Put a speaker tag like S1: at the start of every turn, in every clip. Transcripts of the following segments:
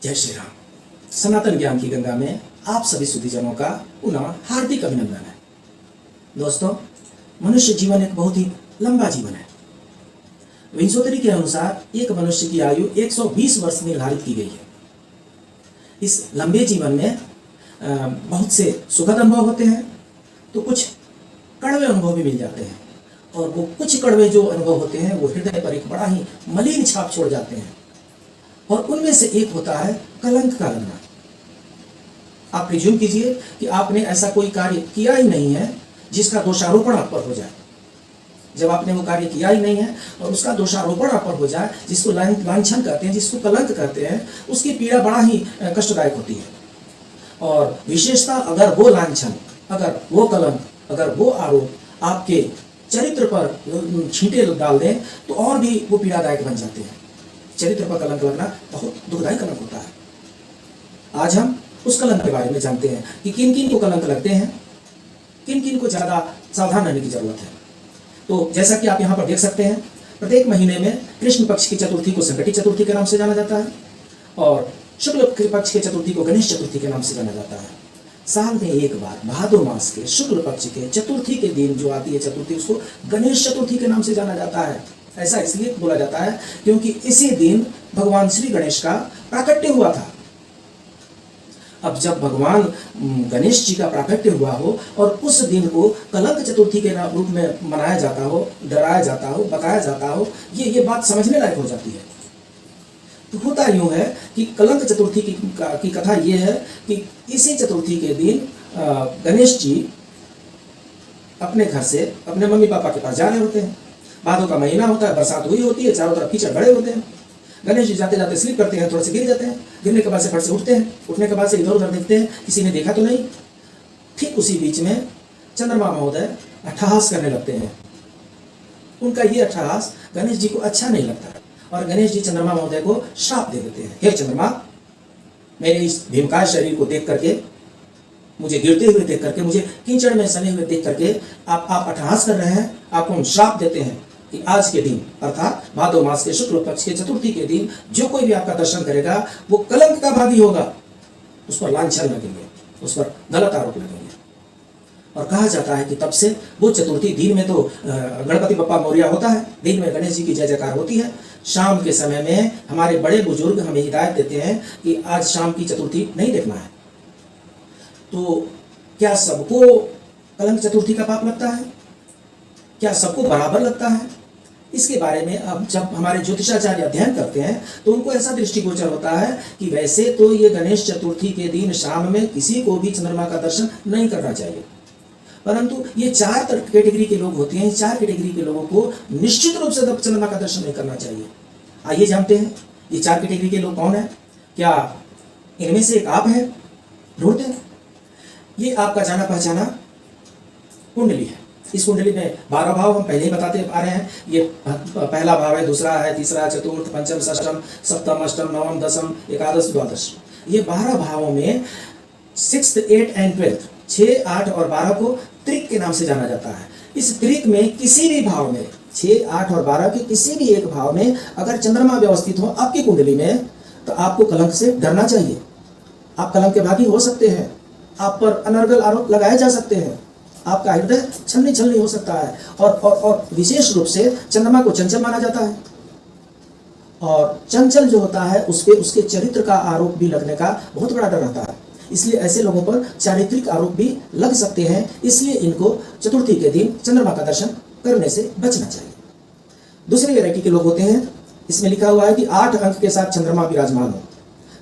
S1: जय श्री राम। सनातन ज्ञान की गंगा में आप सभी सुधीजनों का पुनः हार्दिक अभिनंदन है। दोस्तों, मनुष्य जीवन एक बहुत ही लंबा जीवन है। विंशोत्तरी के अनुसार एक मनुष्य की आयु 120 वर्ष निर्धारित की गई है। इस लंबे जीवन में बहुत से सुखद अनुभव होते हैं तो कुछ कड़वे अनुभव भी मिल जाते हैं, और वो कुछ कड़वे जो अनुभव होते हैं वो हृदय पर एक बड़ा ही मलिन छाप छोड़ जाते हैं, और उनमें से एक होता है कलंक का लगना। आप प्रिज्यूम कीजिए कि आपने ऐसा कोई कार्य किया ही नहीं है जिसका दोषारोपण आप पर हो जाए। जब आपने वो कार्य किया ही नहीं है और उसका दोषारोपण आप पर हो जाए, जिसको लांछन कहते हैं, जिसको कलंक कहते हैं, उसकी पीड़ा बड़ा ही कष्टदायक होती है। और विशेषता अगर वो लांछन, अगर वो कलंक, अगर वो आरोप आपके चरित्र पर छींटे डाल दें तो और भी वो पीड़ादायक बन जाते हैं। चरित्र पर कलंक लगना बहुत दुखदायी कलंक होता है। आज हम उस कलंक के बारे में जानते हैं कि किन किन को कलंक लगते हैं, किन किन को ज़्यादा सावधान रहने की जरूरत है। तो जैसा कि आप यहाँ पर देख सकते हैं, प्रत्येक महीने में कृष्ण पक्ष की चतुर्थी को संकटी चतुर्थी के नाम से जाना जाता है, और शुक्ल पक्ष की चतुर्थी को गणेश चतुर्थी के नाम से जाना जाता है। साल में एक बार भादो मास के शुक्ल पक्ष के चतुर्थी के दिन जो आती है चतुर्थी, उसको गणेश चतुर्थी के नाम से जाना जाता है। ऐसा इसलिए बोला जाता है क्योंकि इसी दिन भगवान श्री गणेश का प्राकट्य हुआ था। अब जब भगवान गणेश जी का प्राकट्य हुआ हो और उस दिन को कलंक चतुर्थी के रूप में मनाया जाता हो, डराया जाता हो, बताया जाता हो, ये बात समझने लायक हो जाती है। तो होता यूं है कि कलंक चतुर्थी की कथा ये है कि इसी चतुर्थी के दिन गणेश जी अपने घर से अपने मम्मी पापा के पास जा रहे होते हैं। भादों का महीना होता है, बरसात हुई होती है, चारों तरफ कीचड़ भरे होते हैं। गणेश जी जाते जाते स्लिप करते हैं, थोड़े से गिर जाते हैं। गिरने के बाद से फट से उठते हैं, उठने के बाद से इधर उधर देखते हैं, किसी ने देखा तो नहीं। ठीक उसी बीच में चंद्रमा महोदय अट्ठहास करने लगते हैं। उनका ये अट्ठहास गणेश जी को अच्छा नहीं लगता, और गणेश जी चंद्रमा महोदय को श्राप दे देते हैं। हे चंद्रमा, मेरे इस भीमकाय शरीर को देख करके, मुझे गिरते हुए देख करके, मुझे कीचड़ में सने हुए देख करके आप अट्ठहास कर रहे हैं। आपको हम श्राप देते हैं कि आज के दिन, अर्थात भादो मास के शुक्ल पक्ष के चतुर्थी के दिन, जो कोई भी आपका दर्शन करेगा वो कलंक का भागी होगा। उस पर लांछन लगेंगे, उस पर गलत आरोप लगेंगे। और कहा जाता है कि तब से वो चतुर्थी, दिन में तो गणपति बप्पा मौर्य होता है, दिन में गणेश जी की जय जयकार होती है। शाम के समय में हमारे बड़े बुजुर्ग हमें हिदायत देते हैं कि आज शाम की चतुर्थी नहीं देखना है। तो क्या सबको कलंक चतुर्थी का पाप लगता है? क्या सबको बराबर लगता है? इसके बारे में अब जब हमारे ज्योतिषाचार्य अध्ययन करते हैं तो उनको ऐसा दृष्टिगोचर होता है कि वैसे तो ये गणेश चतुर्थी के दिन शाम में किसी को भी चंद्रमा का दर्शन नहीं करना चाहिए, परंतु ये 4 कैटेगरी के लोग होते हैं। 4 कैटेगरी के लोगों को निश्चित रूप से चंद्रमा का दर्शन नहीं करना चाहिए। आइए जानते हैं ये 4 कैटेगरी के लोग कौन है। क्या इनमें से एक आप है? ढूंढते हैं। ये आपका जाना पहचाना कुंडली है। इस कुंडली में 12 भाव हम पहले ही बताते आ रहे हैं। ये पहला भाव है, दूसरा है, तीसरा, चतुर्थ, पंचम, षष्ठम, सप्तम, अष्टम, नवम, दशम, एकादश, द्वादश। ये 12 भावों में 6th, 8th and 12th, 6, 8 और 12 को त्रिक के नाम से जाना जाता है। इस त्रिक में किसी भी भाव में, 6, 8 और 12 के किसी भी एक भाव में अगर चंद्रमा व्यवस्थित हो आपकी कुंडली में, तो आपको कलंक से डरना चाहिए। आप कलंक के भागी हो सकते हैं, आप पर अनर्गल आरोप लगाए जा सकते हैं, आपका हृदय छलनी हो सकता है, और विशेष रूप से चंद्रमा को चंचल माना जाता है, और चंचल जो होता है उस पे उसके चरित्र का आरोप भी लगने का बहुत बड़ा डर रहता है। इसलिए ऐसे लोगों पर चारित्रिक आरोप भी लग सकते हैं। इसलिए इनको चतुर्थी के दिन चंद्रमा का दर्शन करने से बचना चाहिए। दूसरी वैरायटी के लोग होते हैं, इसमें लिखा हुआ है कि 8 अंक के साथ चंद्रमा विराजमान हो।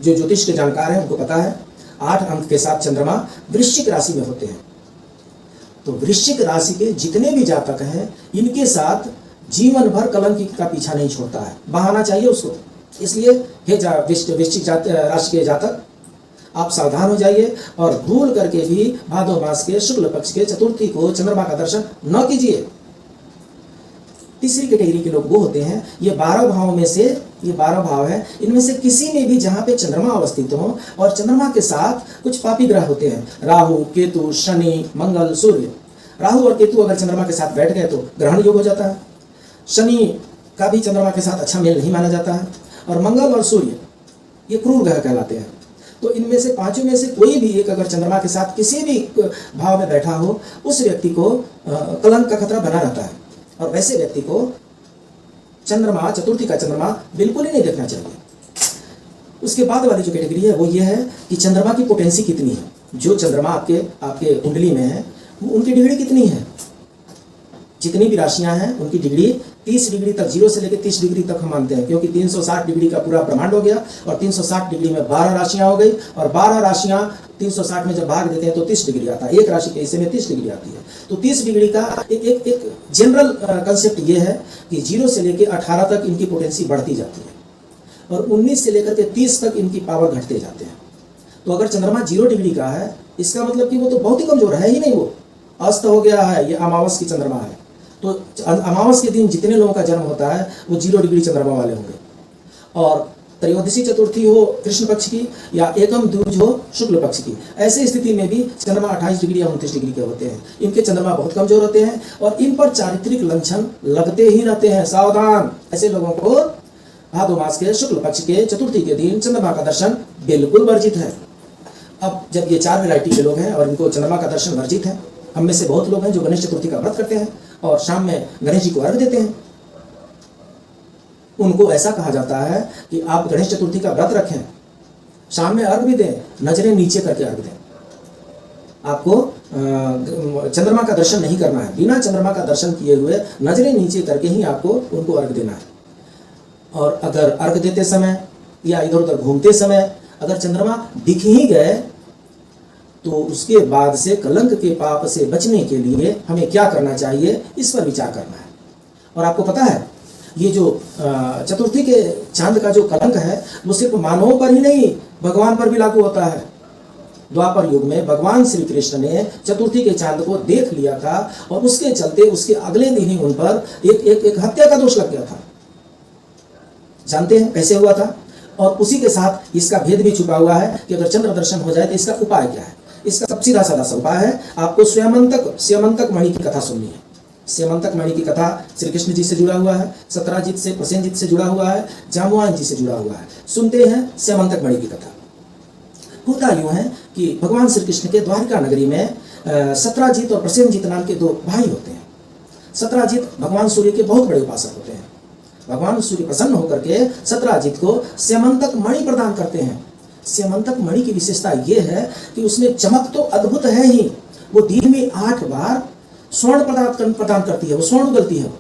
S1: जो ज्योतिष के जानकार हैं उनको पता है 8 अंक के साथ चंद्रमा वृश्चिक राशि में होते हैं। तो वृश्चिक राशि के जितने भी जातक हैं, इनके साथ जीवन भर कलंक का पीछा नहीं छोड़ता है, बहाना चाहिए उसको। इसलिए हे वृश्चिक राशि के जातक, आप सावधान हो जाइए और भूल करके भी भादो मास के शुक्ल पक्ष के चतुर्थी को चंद्रमा का दर्शन न कीजिए। तीसरी कैटेगरी के लोग वो होते हैं, ये 12 भावों में से, ये 12 भाव है, इनमें से किसी में भी जहाँ पे चंद्रमा अवस्थित हो और चंद्रमा के साथ कुछ पापी ग्रह होते हैं, राहु, केतु, शनि, मंगल, सूर्य। राहु और केतु अगर चंद्रमा के साथ बैठ गए तो ग्रहण योग हो जाता है। शनि का भी चंद्रमा के साथ अच्छा मेल नहीं माना जाता है, और मंगल और सूर्य ये क्रूर ग्रह कहलाते हैं। तो इनमें से पांचों में से कोई भी एक अगर चंद्रमा के साथ किसी भी भाव में बैठा हो, उस व्यक्ति को कलंक का खतरा बना रहता है। और वैसे व्यक्ति को चंद्रमा, चतुर्थी का चंद्रमा बिल्कुल ही नहीं देखना चाहिए। उसके बाद वाली जो कैटेगरी है वो ये है कि चंद्रमा की पोटेंसी कितनी है। जो चंद्रमा आपके कुंडली में है, उनकी डिग्री कितनी है। जितनी भी राशियां हैं उनकी डिग्री 30 डिग्री तक, 0 से लेकर 30 डिग्री तक हम मानते हैं, क्योंकि 360 डिग्री का पूरा ब्रह्मांड हो गया और 360 डिग्री में 12 राशियां हो गई, और 12 राशियां 360 में जब भाग देते हैं तो 30 डिग्री आता है। एक राशि के हिस्से में 30 डिग्री आती है। तो 30 डिग्री का एक जनरल कंसेप्ट ये है कि 0 से लेकर 18 तक इनकी पोटेंसी बढ़ती जाती है और 19 से लेकर के 30 तक इनकी पावर घटते जाते हैं। तो अगर चंद्रमा 0 डिग्री का है, इसका मतलब कि वो तो बहुत ही कमजोर है ही नहीं, वो अस्त हो गया है, ये अमावस की चंद्रमा है। तो अमावस के दिन जितने लोगों का जन्म होता है वो 0 डिग्री चंद्रमा वाले होंगे। और त्रयोदशी चतुर्थी हो कृष्ण पक्ष की या एकम दूज हो शुक्ल पक्ष की, ऐसी स्थिति में भी चंद्रमा 28 डिग्री या 29 डिग्री के होते हैं। इनके चंद्रमा बहुत कमजोर होते हैं और इन पर चारित्रिक लक्षण लगते ही रहते हैं। सावधान, ऐसे लोगों को भादो मास के शुक्ल पक्ष के चतुर्थी के दिन चंद्रमा का दर्शन बिल्कुल वर्जित है। अब जब ये 4 वैरायटी के लोग हैं और इनको चंद्रमा का दर्शन वर्जित है, हम में से बहुत लोग हैं जो गणेश चतुर्थी का व्रत करते हैं और शाम में गणेश जी को अर्घ देते हैं। उनको ऐसा कहा जाता है कि आप गणेश चतुर्थी का व्रत रखें, शाम में अर्घ भी दें, नजरें नीचे करके अर्घ दें। आपको चंद्रमा का दर्शन नहीं करना है, बिना चंद्रमा का दर्शन किए हुए नजरें नीचे करके ही आपको उनको अर्घ देना है। और अगर अर्घ देते समय या इधर उधर घूमते समय अगर चंद्रमा दिख ही गए तो उसके बाद से कलंक के पाप से बचने के लिए हमें क्या करना चाहिए, इस पर विचार करना है। और आपको पता है ये जो चतुर्थी के चांद का जो कलंक है वो सिर्फ मानवों पर ही नहीं, भगवान पर भी लागू होता है। द्वापर युग में भगवान श्री कृष्ण ने चतुर्थी के चांद को देख लिया था और उसके चलते उसके अगले दिन ही उन पर एक हत्या का दोष लग गया था। जानते हैं कैसे हुआ था? और उसी के साथ इसका भेद भी छुपा हुआ है कि अगर चंद्र दर्शन हो जाए तो इसका उपाय क्या है। इसका सब सीधा साधा सा उपाय है, आपको स्यमंतक मणि की कथा सुननी है। स्यमंतक मणि की कथा श्री कृष्ण जी से जुड़ा हुआ है, सत्राजित से, प्रसेनजित से जुड़ा हुआ है, जाम्बुवान जी से जुड़ा हुआ है। सुनते हैं स्यमंतक मणि की कथा। होता यूं है कि भगवान श्री कृष्ण के द्वारका नगरी में सत्राजित और प्रसेनजित नाम के 2 भाई होते हैं। सत्राजित भगवान सूर्य के बहुत बड़े उपासक होते हैं। भगवान सूर्य प्रसन्न होकर के सत्राजित को स्यमंतक मणि प्रदान करते हैं। स्यमंतक मणि की विशेषता यह है कि उसमें चमक तो अद्भुत है ही, वो दिन में 8 बार स्वर्ण प्रदान करती है। वो स्वर्ण उगलती है,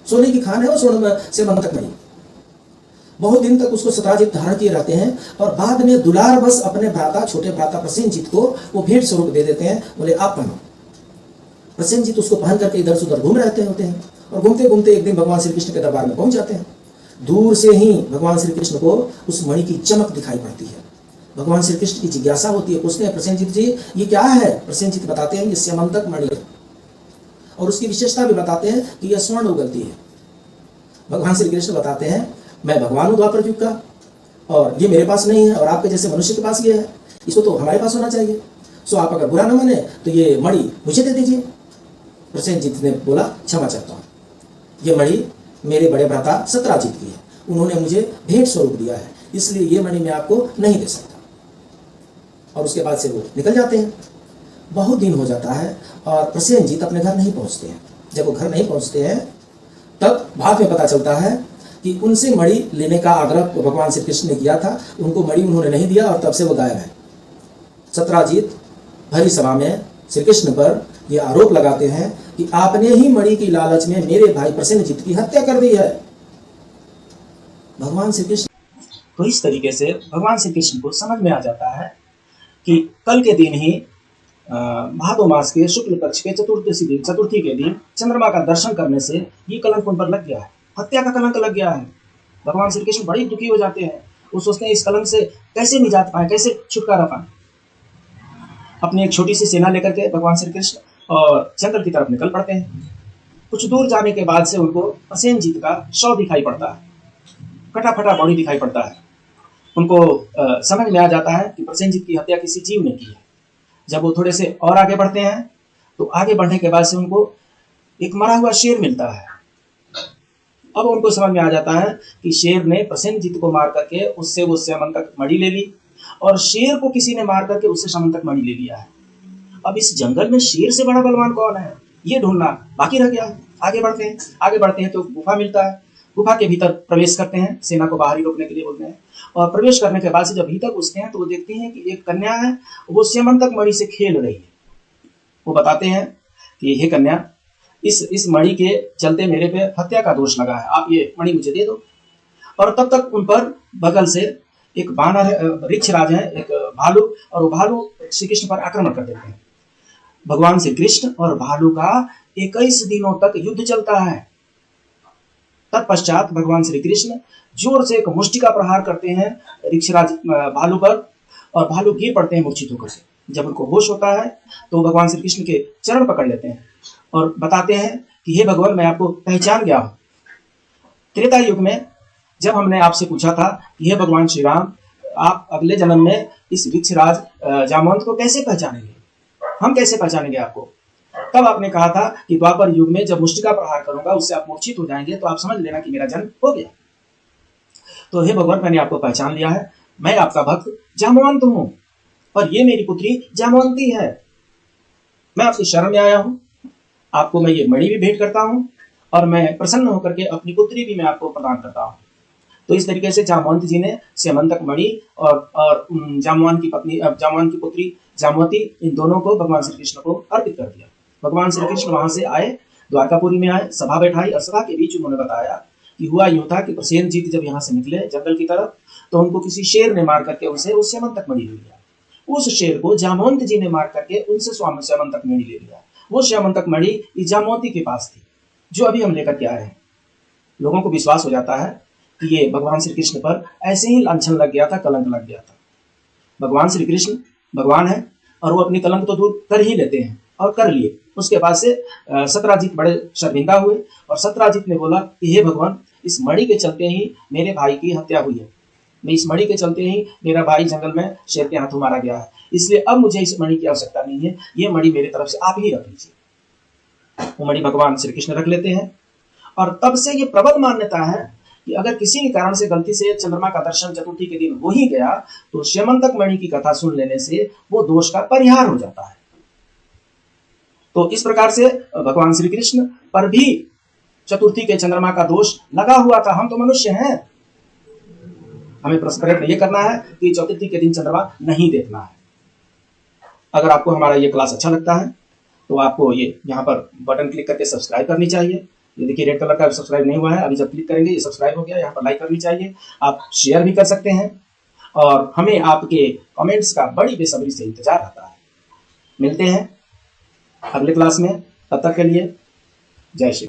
S1: सोने की खान है वो स्वर्ण स्यमंतक मणि। बहुत दिन तक उसको सत्राजित धारण किए रहते हैं और बाद में दुलार बस अपने भ्राता, छोटे भ्राता प्रसेनजित को वो भेंट स्वरूप दे देते हैं। बोले आप पहनो। प्रसेनजित उसको पहन करके इधर से उधर घूम रहते होते हैं और घूमते घूमते एक दिन भगवान श्री कृष्ण के दरबार में पहुंच जाते हैं। दूर से ही भगवान श्री कृष्ण को उस मणि की चमक दिखाई पड़ती है। भगवान श्री कृष्ण की जिज्ञासा होती है, पूछते हैं प्रसेनजित जी ये क्या है? प्रसेनजित बताते हैं ये स्यमंतक मणि है और उसकी विशेषता भी बताते हैं कि यह स्वर्ण उगलती है। भगवान श्री कृष्ण बताते हैं मैं भगवान हूँ द्वापर युग का और ये मेरे पास नहीं है और आपके जैसे मनुष्य के पास ये है, इसको तो हमारे पास होना चाहिए। सो आप अगर बुरा न माने तो ये मणि मुझे दे दीजिए। प्रसेनजित ने बोला क्षमा चाहता हूँ, ये मणि मेरे बड़े भ्राता सत्राजित की है, उन्होंने मुझे भेंट स्वरूप दिया है, इसलिए ये मणि मैं आपको नहीं दे सकता। और उसके बाद से वो निकल जाते हैं। बहुत दिन हो जाता है और प्रसेनजित अपने घर नहीं पहुंचते हैं। जब वो घर नहीं पहुंचते हैं तब बाद में पता चलता है कि उनसे मणि लेने का आग्रह भगवान श्री कृष्ण ने किया था, उनको मणि उन्होंने नहीं दिया और तब से वो गायब है। सत्राजित भरी सभा में श्री कृष्ण पर यह आरोप लगाते हैं कि आपने ही मणि की लालच में मेरे भाई प्रसेनजित की हत्या कर दी है। भगवान श्री कृष्ण तो इस तरीके से भगवान श्री कृष्ण को समझ में आ जाता है कि कल के दिन ही भादो मास के शुक्ल पक्ष के चतुर्थी के दिन चंद्रमा का दर्शन करने से ये कलंक उन पर लग गया है, हत्या का कलंक लग गया है। भगवान श्री कृष्ण बड़े दुखी हो जाते हैं। वो सोचते हैं इस कलंक से कैसे निजात पाए, कैसे छुटकारा पाए। अपनी एक छोटी सी सेना लेकर के भगवान श्री कृष्ण और जंगल की तरफ निकल पड़ते हैं। कुछ दूर जाने के बाद से उनको प्रसेनजित का शव दिखाई पड़ता है, कटा फटा बॉडी दिखाई पड़ता है। उनको समझ में आ जाता है कि प्रसेनजित की हत्या किसी जीव ने की है। जब वो थोड़े से और आगे बढ़ते हैं तो आगे बढ़ने के बाद से उनको एक मरा हुआ शेर मिलता है। अब उनको समझ में आ जाता है कि शेर ने प्रसेनजीत को मार करके उससे वो स्यमंतक मणि ले ली और शेर को किसी ने मार करके उससे समंतक मणि ले लिया है। अब इस जंगल में शेर से बड़ा बलवान कौन है, ये ढूंढना बाकी रह गया है। आगे बढ़ते हैं तो गुफा मिलता है। गुफा के भीतर प्रवेश करते हैं, सेना को बाहर ही रोकने के लिए बोलते हैं। और प्रवेश करने के बाद से जब भीतर घुसते हैं तो वो देखते हैं कि एक कन्या है, वो स्यमंतक मणि से खेल रही है। वो बताते हैं कि हे कन्या, इस मणि के चलते मेरे पे हत्या का दोष लगा है, आप ये मणि मुझे दे दो। और तब तक उन पर बगल से एक बानर ऋक्षराज है, एक भालू, और वो भालू श्री कृष्ण पर आक्रमण कर देते हैं। भगवान श्री कृष्ण और भालू का 21 दिनों तक युद्ध चलता है। तत्पश्चात भगवान श्री कृष्ण जोर से एक मुष्टि का प्रहार करते हैं ऋक्षराज भालू पर, और भालू गिर पड़ते हैं मूर्छित होकर से। जब उनको होश होता है तो भगवान श्री कृष्ण के चरण पकड़ लेते हैं और बताते हैं कि हे भगवान, मैं आपको पहचान गया हूं। त्रेता युग में जब हमने आपसे पूछा था कि हे भगवान श्री राम, आप अगले जन्म में इस ऋक्षराज जामवंत को कैसे पहचानेंगे, हम कैसे पहचानेंगे आपको, तब आपने कहा था कि द्वापर युग में जब मुष्टि का प्रहार करूंगा उससे आप मूर्छित हो जाएंगे, तो आप समझ लेना कि मेरा जन्म हो गया। तो हे भगवान, मैंने आपको पहचान लिया है, मैं आपका भक्त जामवंत हूं और ये मेरी पुत्री जामवंती है। मैं आपकी शरण में आया हूं, आपको मैं ये मणि भी भेंट करता हूं और मैं प्रसन्न होकर के अपनी पुत्री भी मैं आपको प्रदान करता हूं। तो इस तरीके से जामवंत जी ने स्यमंतक मणि और जामवान की पुत्री जामवती, इन दोनों को भगवान श्री कृष्ण को अर्पित कर दिया। भगवान श्री कृष्ण वहां से आए, द्वारकापुरी में आए, सभा बैठाई और सभा के बीच उन्होंने बताया कि हुआ यूं था कि प्रसेनजीत जब यहाँ से निकले जंगल की तरफ, तो उनको किसी शेर ने मार करके उनसे उस स्यमंतक मणि ले लिया। उस शेर को जामवंत जी ने मार करके उनसे स्यमंतक मणि ले लिया। वो स्यमंतक मणि जामवती के पास थी, जो अभी हम लेकर के आए हैं। लोगों को विश्वास हो जाता है कि ये भगवान श्री कृष्ण पर ऐसे ही लांछन लग गया था, कलंक लग गया था। भगवान श्री कृष्ण भगवान है और वो अपनी कलंक तो दूर कर ही लेते हैं, और कर लिए। उसके बाद से सत्राजित बड़े शर्मिंदा हुए और सत्राजित ने बोला कि हे भगवान, इस मणि के चलते ही मेरे भाई की हत्या हुई है, मैं इस मणि के चलते ही मेरा भाई जंगल में शेर के हाथों मारा गया है, इसलिए अब मुझे इस मणि की आवश्यकता नहीं है, ये मणि मेरी तरफ से आप ही रख लीजिए। वो मणि भगवान श्री कृष्ण रख लेते हैं। और तब से ये प्रबल मान्यता है कि अगर किसी भी कारण से गलती से चंद्रमा का दर्शन चतुर्थी के दिन हो ही गया, तो स्यमंतक मणि की कथा सुन लेने से वो दोष का परिहार हो जाता है। तो इस प्रकार से भगवान श्री कृष्ण पर भी चतुर्थी के चंद्रमा का दोष लगा हुआ था। हम तो मनुष्य हैं, हमें प्रयत्न ये करना है कि चतुर्थी के दिन चंद्रमा नहीं देखना है। अगर आपको हमारा ये क्लास अच्छा लगता है तो आपको ये यहाँ पर बटन क्लिक करके सब्सक्राइब करनी चाहिए। ये देखिए रेड कलर का सब्सक्राइब नहीं हुआ है, अभी जब क्लिक करेंगे ये सब्सक्राइब हो गया। यहाँ पर लाइक करनी चाहिए, आप शेयर भी कर सकते हैं, और हमें आपके कमेंट्स का बड़ी बेसब्री से इंतजार रहता है। मिलते हैं अगले क्लास में, तब तक के लिए जय श्री।